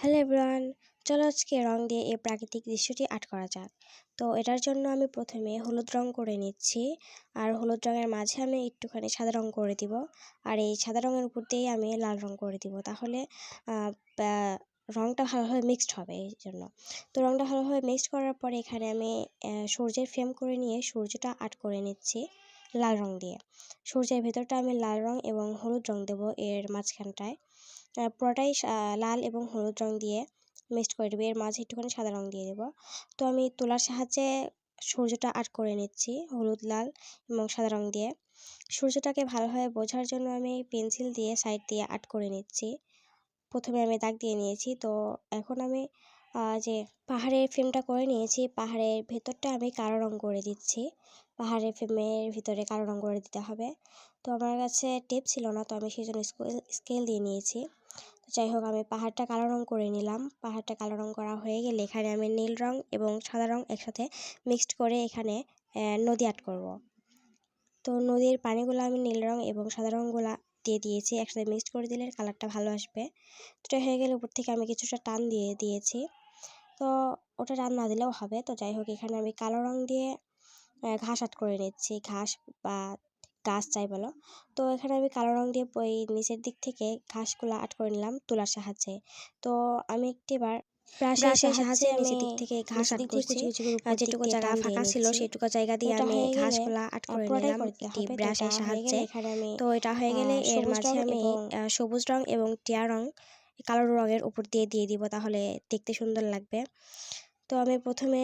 Hello everyone, চলো আজকে রং দিয়ে এই প্রাকৃতিক দৃশ্যটি আর্ট করা যাক। তো এটার জন্য আমি প্রথমে হলুদ রং করে নিচ্ছি, আর হলুদ রঙের মাঝে আমি একটুখানি সাদা রং করে দিব, আর এই সাদা রঙের উপর দিয়েই আমি লাল রং করে দিব। তাহলে রংটা ভালোভাবে মিক্সড হবে এই জন্য। তো রংটা ভালোভাবে মিক্সড করার পরে এখানে আমি সূর্যের ফ্রেম করে নিয়ে সূর্যটা আর্ট করে নিচ্ছি লাল রং দিয়ে। সূর্যের ভেতরটা আমি লাল রং এবং হলুদ রং দেবো এর মাঝখানটায়। পুরোটাই লাল এবং হলুদ রং দিয়ে মিক্সড করে দেবো, এর মাঝে একটুখানি সাদা রং দিয়ে দেবো। তো আমি তুলার সাহায্যে সূর্যটা আর্ট করে নিচ্ছি হলুদ, লাল এবং সাদা রং দিয়ে। সূর্যটাকে ভালোভাবে বোঝার জন্য আমি পেন্সিল দিয়ে সাইড দিয়ে আর্ট করে নিচ্ছি। প্রথমে আমি দাগ দিয়ে নিয়েছি, তো এখন আমি যে পাহাড়ের ফ্রেমটা করে নিয়েছি, পাহাড়ের ভেতরটা আমি কালো রং করে দিচ্ছি। পাহাড়ের ফ্রেমের ভিতরে কালো রং করে দিতে হবে। তো আমার কাছে টেপ ছিল না, তো আমি সেই জন্য স্কেল দিয়ে নিয়েছি। যাই হোক, আমি পাহাড়টা কালো রং করে নিলাম। পাহাড়টা কালো রং করা হয়ে গেলে এখানে আমি নীল রং এবং সাদা রং একসাথে মিক্সড করে এখানে নদী আর্ট করব। তো নদীর পানিগুলো আমি নীল রং এবং সাদা রঙগুলা দিয়ে দিয়েছি, একসাথে মিক্সড করে দিলে কালারটা ভালো আসবে। তো হয়ে গেলে উপর থেকে আমি কিছুটা টান দিয়ে দিয়েছি। তো ওটা টান না দিলেও হবে। তো যাই হোক, এখানে আমি কালো রং দিয়ে ঘাস আর্ট করে নিচ্ছি, ঘাস বা গাছ যাই বলো। তো এখানে আমি কালো রং দিয়ে ওই নিচের দিক থেকে ঘাসগুলো আর্ট করে নিলাম তুলার সাহায্যে। তো আমি একটিবার ব্রাশের সাহায্যে নিচের দিক থেকে ঘাস আর্ট করছি, যেটুকু জায়গা ফাঁকা ছিল সেটুকু জায়গা দিয়ে আমি ঘাসগুলা আর্ট করে নিলাম একটি ব্রাশের সাহায্যে। তো এটা হয়ে গেলে এর মাঝে আমি সবুজ রং এবং টিয়া রং কালো রঙের উপর দিয়ে দিব, তাহলে দেখতে সুন্দর লাগবে। তো আমি প্রথমে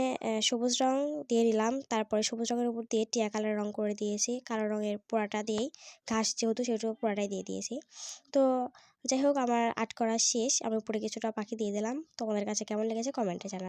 সবুজ রং দিয়ে দিলাম, তারপরে সবুজ রঙের উপর দিয়ে টিয়া কালার রং করে দিয়েছি। কালো রঙের পোড়াটা দিয়েই ঘাস যেহেতু সেহেতু পোড়াটাই দিয়ে দিয়েছি। তো যাই হোক, আমার আর্ট করা শেষ। আমি উপরে কিছুটা পাখি দিয়ে দিলাম। তোমাদের কাছে কেমন লেগেছে কমেন্টে জানাও।